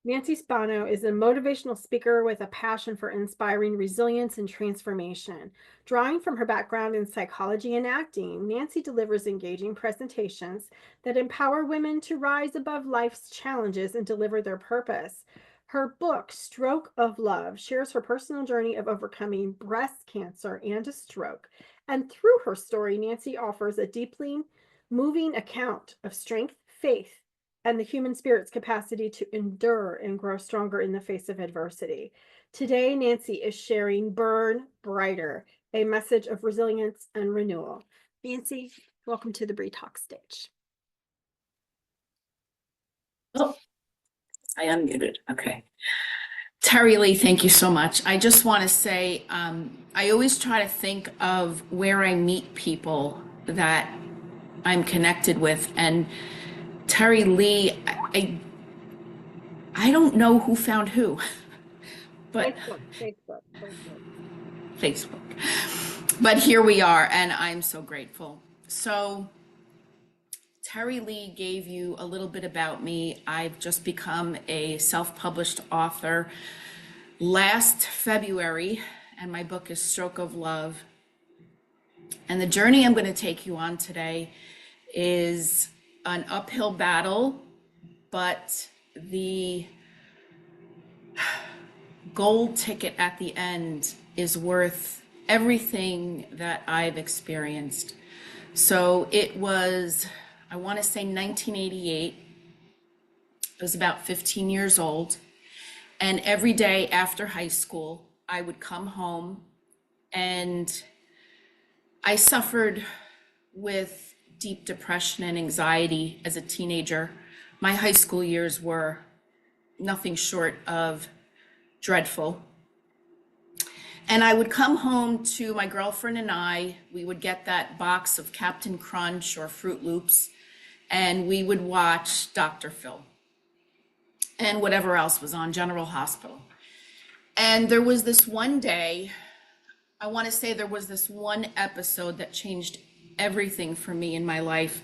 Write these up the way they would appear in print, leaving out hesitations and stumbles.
Nancy Spano is a motivational speaker with a passion for inspiring resilience and transformation. Drawing from her background in psychology and acting, Nancy delivers engaging presentations that empower women to rise above life's challenges and deliver their purpose. Her book, Stroke of Love, shares her personal journey of overcoming breast cancer and a stroke. And through her story, Nancy offers a deeply moving account of strength, faith, and the human spirit's capacity to endure and grow stronger in the face of adversity. Today, Nancy is sharing Burn Brighter, a message of resilience and renewal. Nancy, welcome to the BRI Talks stage. Oh, I unmuted. Okay. Terry Lee, thank you so much. I just want to say, I always try to think of where I meet people that I'm connected with. And Terry Lee, I don't know who found who, but Facebook. But here we are, and I'm so grateful. So Terry Lee gave you a little bit about me. I've just become a self-published author last February, and my book is Stroke of Love. And the journey I'm going to take you on today is an uphill battle, but the gold ticket at the end is worth everything that I've experienced. So it was, I want to say 1988. I was about 15 years old. And every day after high school, I would come home, and I suffered with deep depression and anxiety as a teenager. My high school years were nothing short of dreadful. And I would come home to my girlfriend and we would get that box of Captain Crunch or Fruit Loops, and we would watch Dr. Phil and whatever else was on, General Hospital. And there was this one day, I want to say there was this one episode that changed everything for me in my life.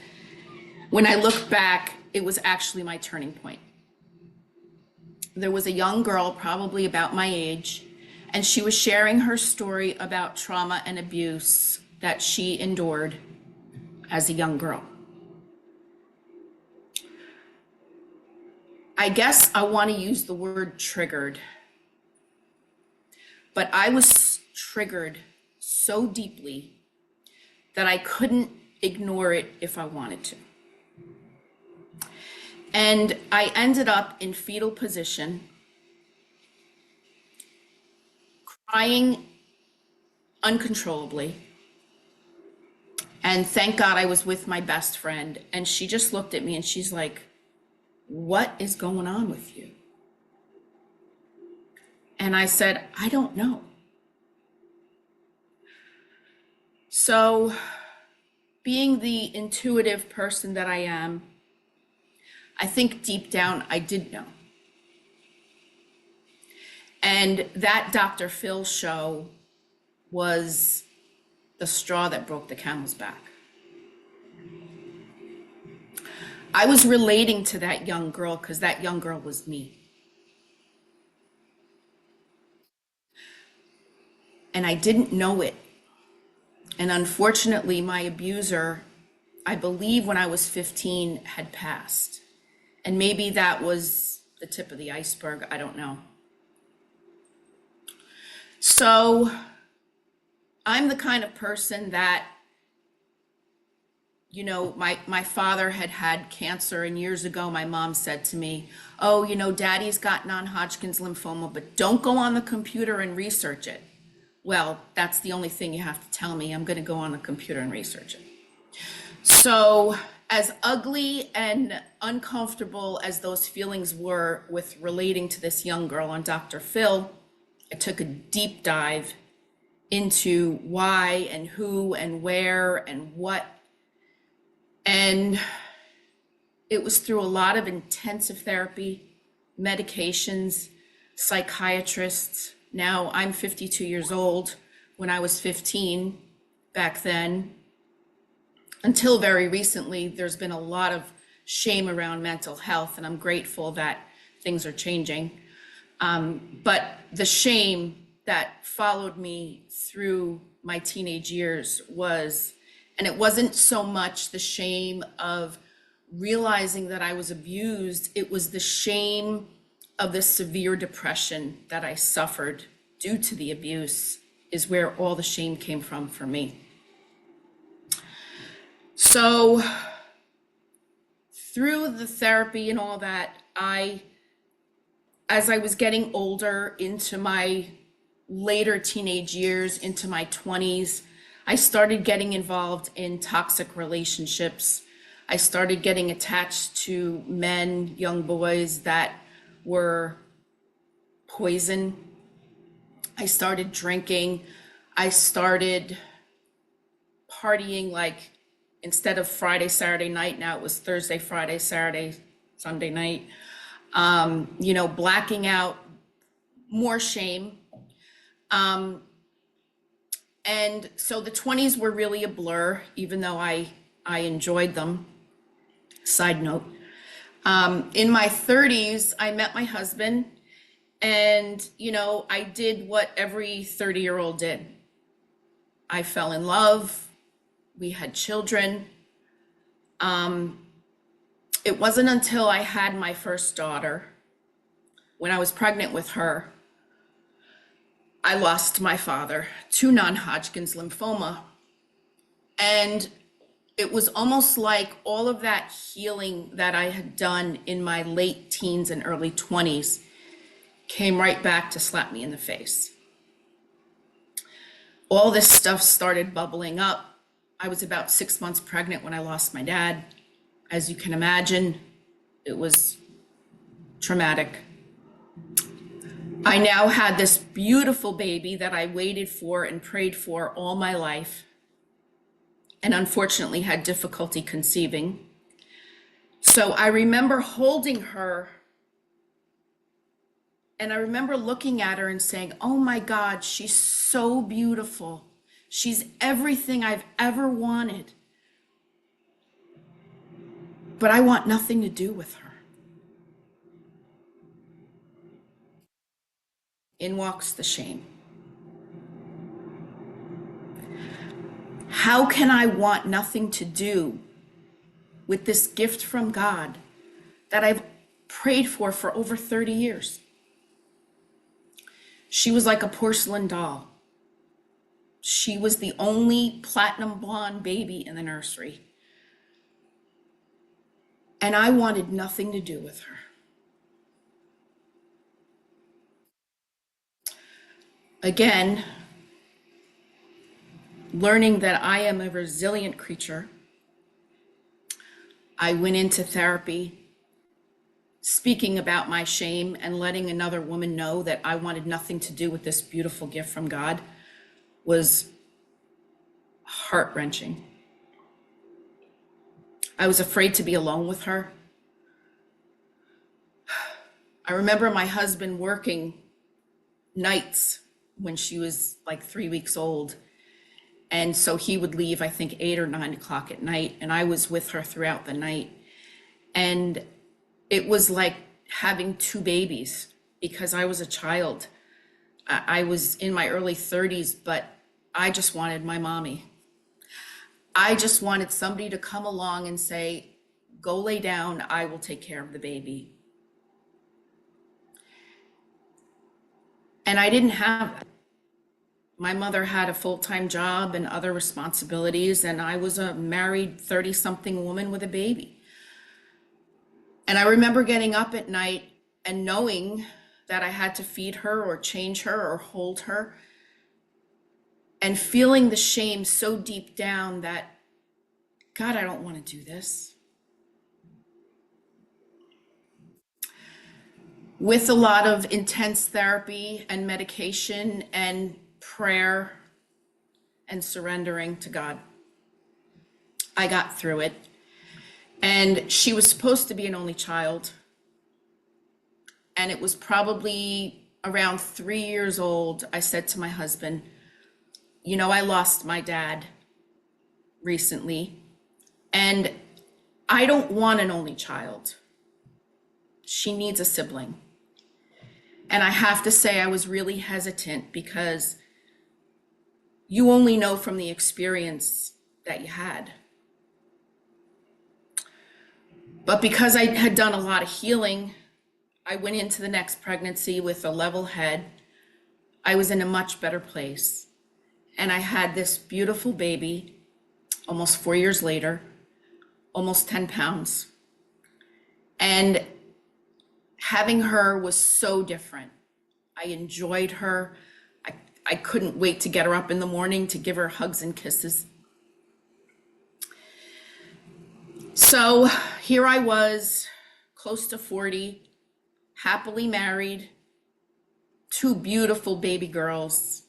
When I look back, it was actually my turning point. There was a young girl, probably about my age, and she was sharing her story about trauma and abuse that she endured as a young girl. I guess I want to use the word triggered, but I was triggered so deeply that I couldn't ignore it if I wanted to. And I ended up in fetal position, crying uncontrollably. And thank God I was with my best friend. And she just looked at me and she's like, "What is going on with you?" And I said, "I don't know." So, being the intuitive person that I am, I think deep down I did know. And that Dr. Phil show was the straw that broke the camel's back. I was relating to that young girl because that young girl was me. And I didn't know it. And unfortunately, my abuser, I believe when I was 15, had passed. And maybe that was the tip of the iceberg, I don't know. So I'm the kind of person that, you know, my father had had cancer, and years ago my mom said to me, "Oh, you know, daddy's got non-Hodgkin's lymphoma, but don't go on the computer and research it." Well, that's the only thing you have to tell me. I'm going to go on the computer and research it. So as ugly and uncomfortable as those feelings were with relating to this young girl on Dr. Phil, I took a deep dive into why and who and where and what. And it was through a lot of intensive therapy, medications, psychiatrists. Now I'm 52 years old. When I was 15 back then, until very recently, there's been a lot of shame around mental health. And I'm grateful that things are changing. But the shame that followed me through my teenage years was, and it wasn't so much the shame of realizing that I was abused, it was the shame of the severe depression that I suffered due to the abuse, is where all the shame came from for me. So through the therapy and all that, as I was getting older, into my later teenage years, into my 20s, I started getting involved in toxic relationships. I started getting attached to men, young boys that were poison. I started drinking. I started partying, like instead of Friday, Saturday night, now it was Thursday, Friday, Saturday, Sunday night. Blacking out, more shame. And so the 20s were really a blur, even though I enjoyed them. Side note. In my 30s, I met my husband, and, I did what every 30-year-old did. I fell in love. We had children. It wasn't until I had my first daughter, when I was pregnant with her, I lost my father to non-Hodgkin's lymphoma. And it was almost like all of that healing that I had done in my late teens and early 20s came right back to slap me in the face. All this stuff started bubbling up. I was about 6 months pregnant when I lost my dad. As you can imagine, it was traumatic. I now had this beautiful baby that I waited for and prayed for all my life, and unfortunately had difficulty conceiving. So I remember holding her, and I remember looking at her and saying, oh my God, she's so beautiful. She's everything I've ever wanted. But I want nothing to do with her. In walks the shame. How can I want nothing to do with this gift from God that I've prayed for over 30 years? She was like a porcelain doll. She was the only platinum blonde baby in the nursery. And I wanted nothing to do with her. Again, learning that I am a resilient creature, I went into therapy, speaking about my shame and letting another woman know that I wanted nothing to do with this beautiful gift from God was heart-wrenching. I was afraid to be alone with her. I remember my husband working nights when she was like 3 weeks old. And so he would leave, I think, 8 or 9 o'clock at night, and I was with her throughout the night. And it was like having two babies, because I was a child. I was in my early 30s, but I just wanted my mommy. I just wanted somebody to come along and say, go lay down, I will take care of the baby. And I didn't have that. My mother had a full-time job and other responsibilities, and I was a married 30-something woman with a baby. And I remember getting up at night and knowing that I had to feed her or change her or hold her, and feeling the shame so deep down that, God, I don't want to do this. With a lot of intense therapy and medication and prayer and surrendering to God, I got through it. And she was supposed to be an only child. And it was probably around 3 years old, I said to my husband, I lost my dad recently, and I don't want an only child. she needs a sibling. And I have to say, I was really hesitant because you only know from the experience that you had. But because I had done a lot of healing, I went into the next pregnancy with a level head. I was in a much better place. And I had this beautiful baby almost 4 years later, almost 10 pounds. And having her was so different. I enjoyed her. I couldn't wait to get her up in the morning to give her hugs and kisses. So here I was, close to 40, happily married, two beautiful baby girls.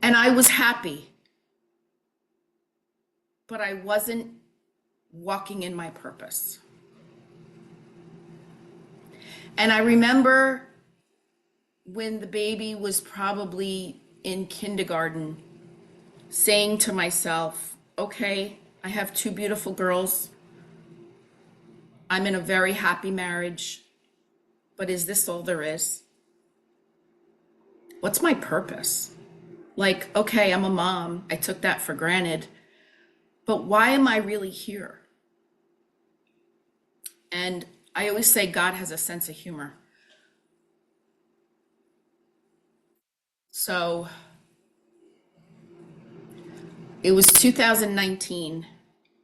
And I was happy, but I wasn't walking in my purpose. And I remember when the baby was probably in kindergarten, saying to myself, okay, I have two beautiful girls. I'm in a very happy marriage, but is this all there is? What's my purpose? Like, okay, I'm a mom. I took that for granted, but why am I really here? And I always say God has a sense of humor. So it was 2019,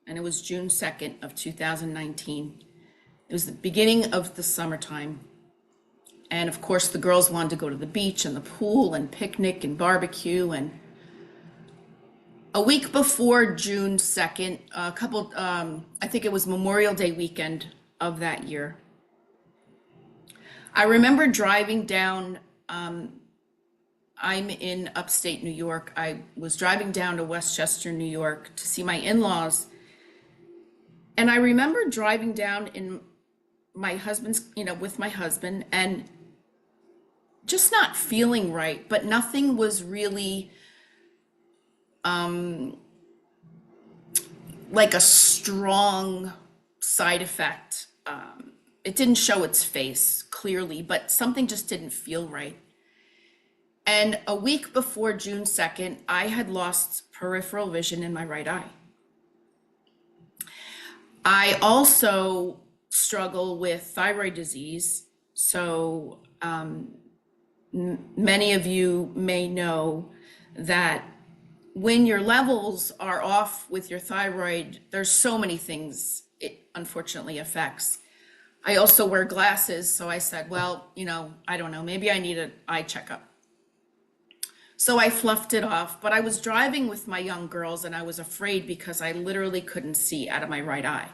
and it was June 2nd of 2019. It was the beginning of the summertime. And of course, the girls wanted to go to the beach and the pool and picnic and barbecue. And a week before June 2nd, I think it was Memorial Day weekend of that year, I remember driving down, I'm in upstate New York. I was driving down to Westchester, New York to see my in-laws. And I remember driving down in my husband's, with my husband, and just not feeling right, but nothing was really like a strong side effect. It didn't show its face clearly, but something just didn't feel right. And a week before June 2nd, I had lost peripheral vision in my right eye. I also struggle with thyroid disease. So many of you may know that when your levels are off with your thyroid, there's so many things it unfortunately affects. I also wear glasses, so I said, well, I don't know, maybe I need an eye checkup. So I fluffed it off, but I was driving with my young girls and I was afraid because I literally couldn't see out of my right eye.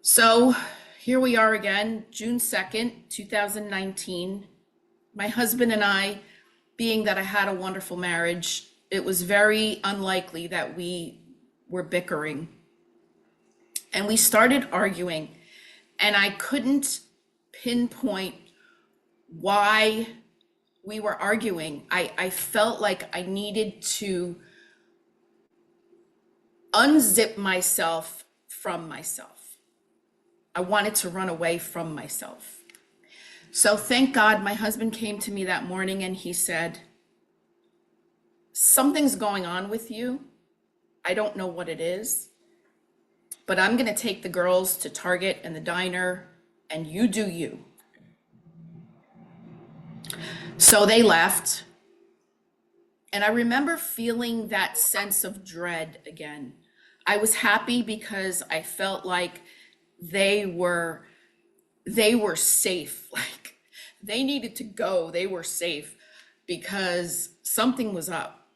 So here we are again, June 2nd, 2019. My husband and I, being that I had a wonderful marriage, it was very unlikely that we were bickering. And we started arguing, and I couldn't pinpoint why we were arguing. I felt like I needed to unzip myself from myself. I wanted to run away from myself. So thank God my husband came to me that morning and he said, something's going on with you. I don't know what it is, but I'm going to take the girls to Target and the diner and you do you. So they left. And I remember feeling that sense of dread again. I was happy because I felt like they were safe. Like they needed to go. They were safe because something was up.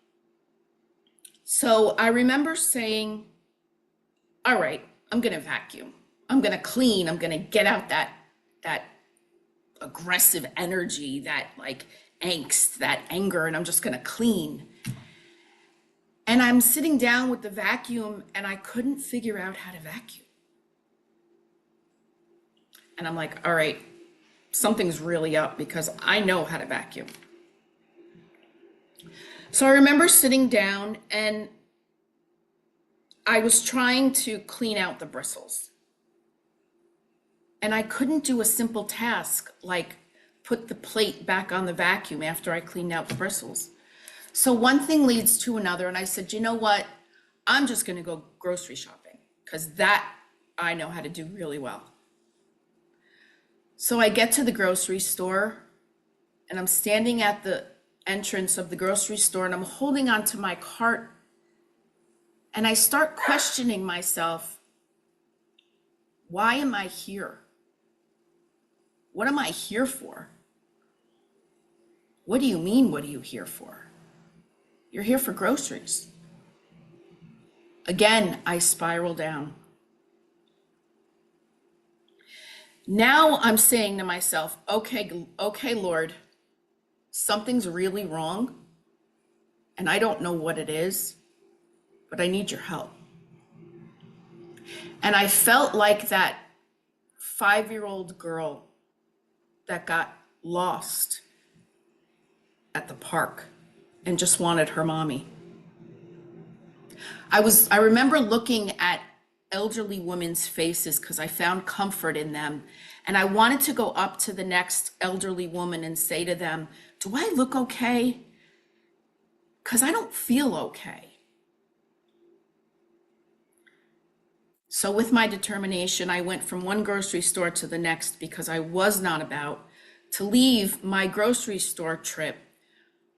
So I remember saying, all right, I'm going to vacuum. I'm going to clean. I'm going to get out that aggressive energy, that like angst, that anger, and I'm just going to clean. And I'm sitting down with the vacuum and I couldn't figure out how to vacuum. And I'm like, all right, something's really up because I know how to vacuum. So I remember sitting down and I was trying to clean out the bristles, and I couldn't do a simple task like put the plate back on the vacuum after I cleaned out the bristles. So one thing leads to another, and I said, you know what? I'm just going to go grocery shopping because that I know how to do really well. So I get to the grocery store, and I'm standing at the entrance of the grocery store, and I'm holding onto my cart, and I start questioning myself. Why am I here? What am I here for? What do you mean, what are you here for? You're here for groceries. Again, I spiral down. Now I'm saying to myself, okay, Lord, something's really wrong, and I don't know what it is, but I need your help. And I felt like that 5-year-old girl that got lost at the park and just wanted her mommy. I remember looking at elderly women's faces because I found comfort in them. And I wanted to go up to the next elderly woman and say to them, do I look okay? Because I don't feel okay. So with my determination, I went from one grocery store to the next because I was not about to leave my grocery store trip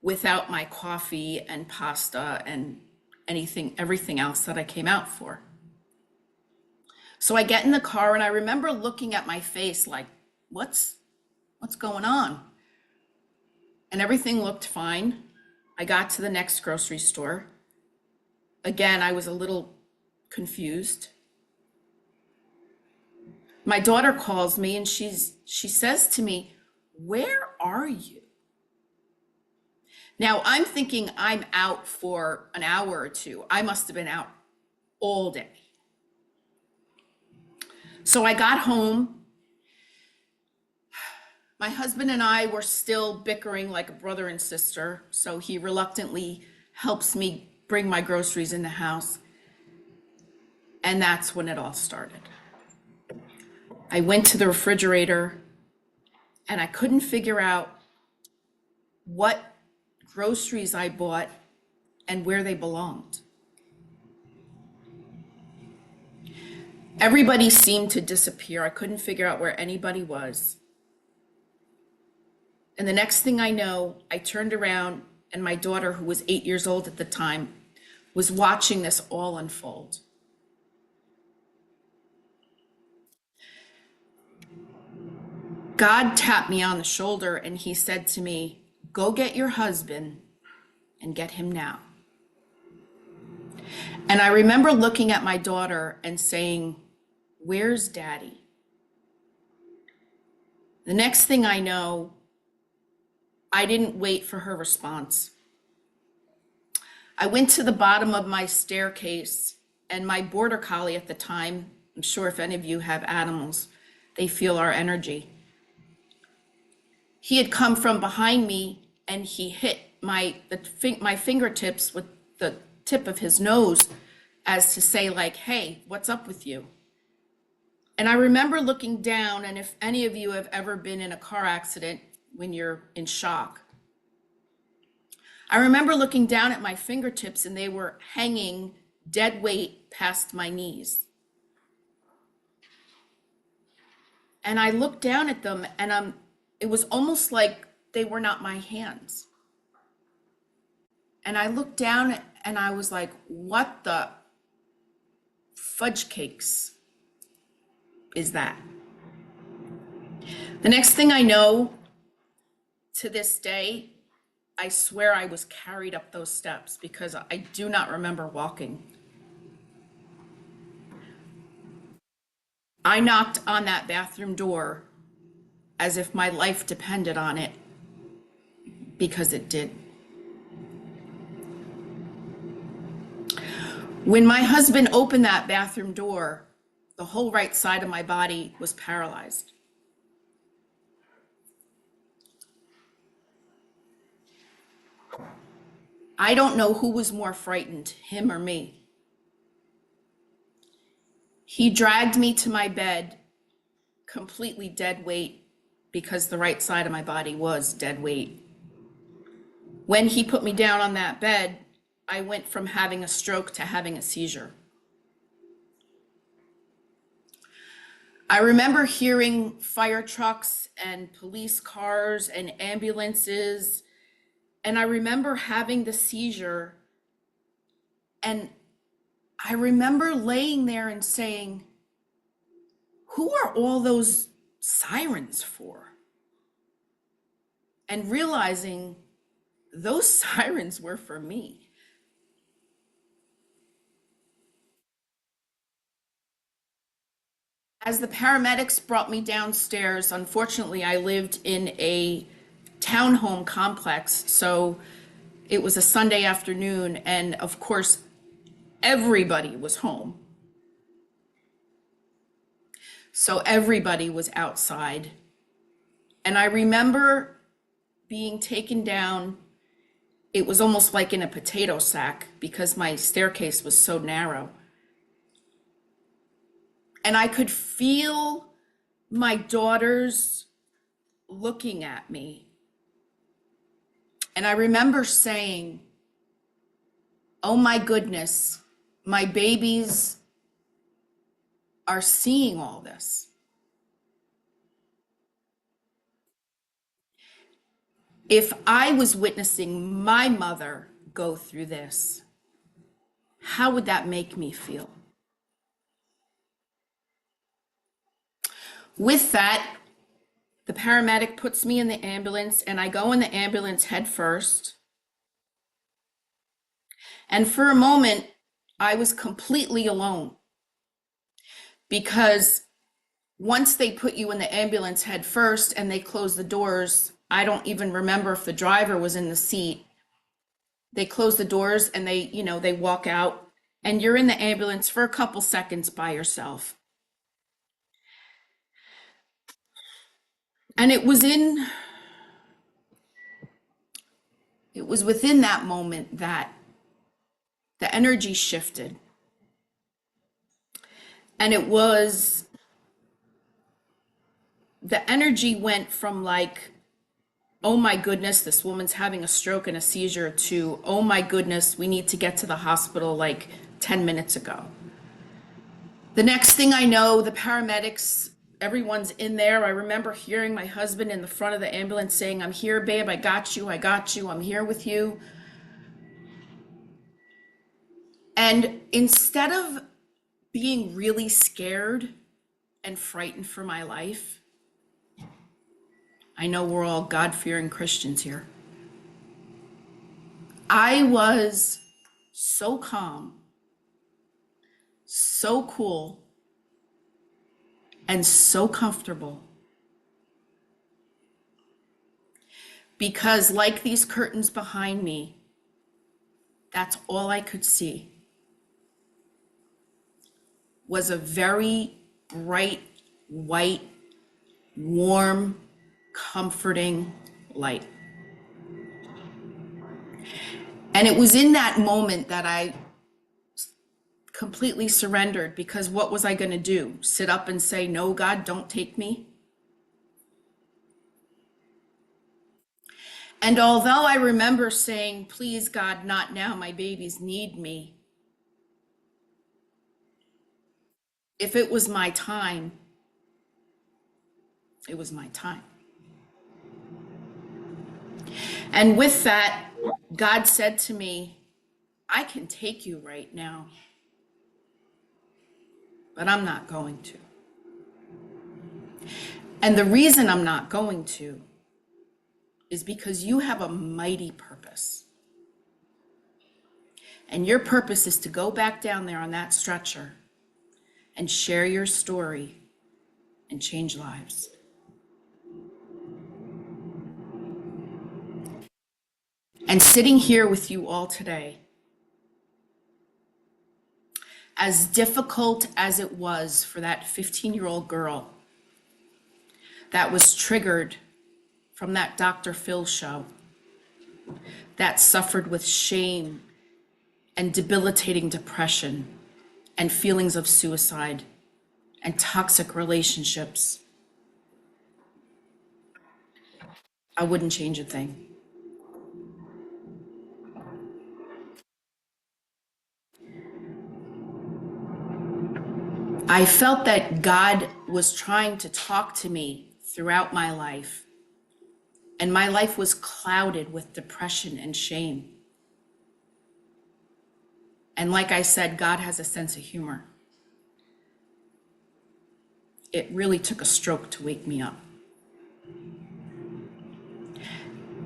without my coffee and pasta and everything else that I came out for. So I get in the car, and I remember looking at my face like, what's going on? And everything looked fine. I got to the next grocery store. Again, I was a little confused. My daughter calls me, and she says to me, where are you? Now I'm thinking I'm out for an hour or two. I must have been out all day. So I got home. My husband and I were still bickering like a brother and sister, so he reluctantly helps me bring my groceries in the house. And that's when it all started. I went to the refrigerator, and I couldn't figure out what groceries I bought and where they belonged. Everybody seemed to disappear. I couldn't figure out where anybody was. And the next thing I know, I turned around, and my daughter, who was 8 years old at the time, was watching this all unfold. God tapped me on the shoulder, and he said to me, go get your husband and get him now. And I remember looking at my daughter and saying, where's daddy? The next thing I know, I didn't wait for her response. I went to the bottom of my staircase, and my border collie at the time, I'm sure if any of you have animals, they feel our energy. He had come from behind me, and he hit my fingertips with the tip of his nose as to say like, hey, what's up with you? And I remember looking down, and if any of you have ever been in a car accident when you're in shock, I remember looking down at my fingertips, and they were hanging dead weight past my knees. And I looked down at them, and it was almost like they were not my hands. And I looked down, and I was like, what the fudge cakes is that? The next thing I know, to this day, I swear I was carried up those steps because I do not remember walking. I knocked on that bathroom door as if my life depended on it, because it did. When my husband opened that bathroom door, the whole right side of my body was paralyzed. I don't know who was more frightened, him or me. He dragged me to my bed, completely dead weight, because the right side of my body was dead weight. When he put me down on that bed, I went from having a stroke to having a seizure. I remember hearing fire trucks and police cars and ambulances, and I remember having the seizure, and I remember laying there and saying, who are all those sirens for? And realizing those sirens were for me. As the paramedics brought me downstairs, unfortunately, I lived in a townhome complex, so it was a Sunday afternoon, and of course, everybody was home. So everybody was outside. And I remember being taken down. It was almost like in a potato sack because my staircase was so narrow. And I could feel my daughters looking at me. And I remember saying, oh my goodness, my babies are seeing all this. If I was witnessing my mother go through this, how would that make me feel? With that, the paramedic puts me in the ambulance, and I go in the ambulance head first. And for a moment, I was completely alone, because once they put you in the ambulance head first and they close the doors, I don't even remember if the driver was in the seat. They close the doors and they walk out, and you're in the ambulance for a couple seconds by yourself. And it was within that moment that the energy shifted. And the energy went from like, oh my goodness, this woman's having a stroke and a seizure, to, oh my goodness, we need to get to the hospital like 10 minutes ago. The next thing I know, the paramedics, everyone's in there. I remember hearing my husband in the front of the ambulance saying, I'm here, babe, I got you, I'm here with you. And instead of being really scared and frightened for my life, I know we're all God-fearing Christians here, I was so calm, so cool, and so comfortable, because like these curtains behind me, that's all I could see was a very bright, white, warm, comforting light. And it was in that moment that I completely surrendered, because what was I going to do? Sit up and say, no, God, don't take me? And although I remember saying, please, God, not now, my babies need me, if it was my time, it was my time. And with that, God said to me, I can take you right now, but I'm not going to. And the reason I'm not going to is because you have a mighty purpose. And your purpose is to go back down there on that stretcher and share your story and change lives. And sitting here with you all today, as difficult as it was for that 15-year-old girl that was triggered from that Dr. Phil show, that suffered with shame and debilitating depression and feelings of suicide and toxic relationships, I wouldn't change a thing. I felt that God was trying to talk to me throughout my life, and my life was clouded with depression and shame. And like I said, God has a sense of humor. It really took a stroke to wake me up.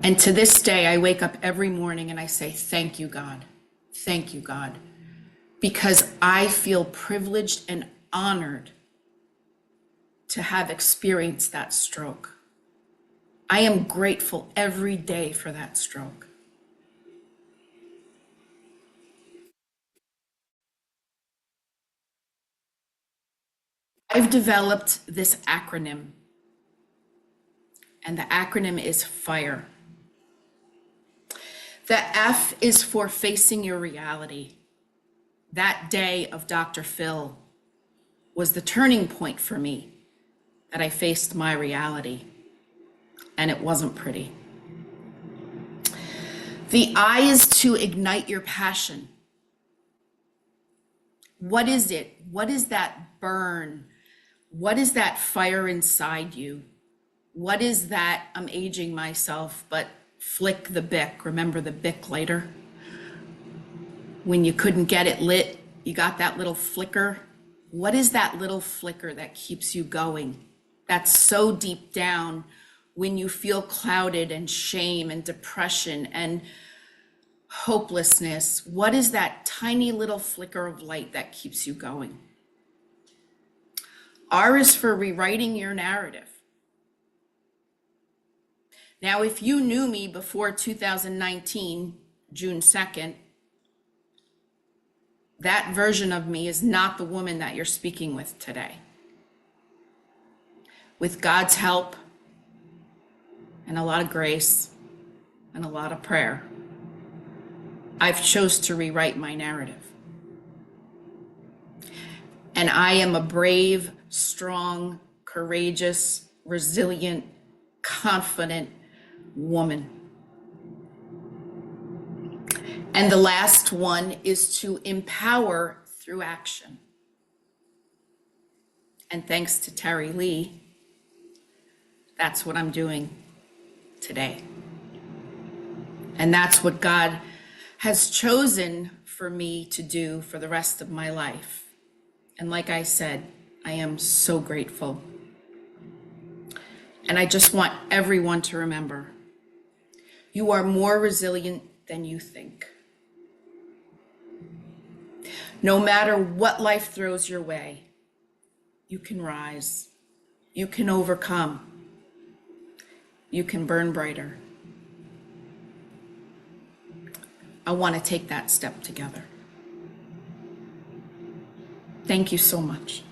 And to this day, I wake up every morning and I say, thank you, God. Thank you, God. Because I feel privileged and honored to have experienced that stroke. I am grateful every day for that stroke. I've developed this acronym, and the acronym is FIRE. The F is for facing your reality. That day of Dr. Phil was the turning point for me, that I faced my reality, and it wasn't pretty. The I is to ignite your passion. What is it? What is that burn? What is that fire inside you? What is that, I'm aging myself, but flick the Bic, remember the Bic lighter? When you couldn't get it lit, you got that little flicker. What is that little flicker that keeps you going? That's so deep down when you feel clouded and shame and depression and hopelessness. What is that tiny little flicker of light that keeps you going? R is for rewriting your narrative. Now, if you knew me before 2019, June 2nd, that version of me is not the woman that you're speaking with today. With God's help and a lot of grace and a lot of prayer, I've chose to rewrite my narrative. And I am a brave, strong, courageous, resilient, confident woman. And the last one is to empower through action. And thanks to Terry Lee, that's what I'm doing today. And that's what God has chosen for me to do for the rest of my life. And like I said, I am so grateful. And I just want everyone to remember, you are more resilient than you think. No matter what life throws your way, you can rise, you can overcome, you can burn brighter. I want to take that step together. Thank you so much.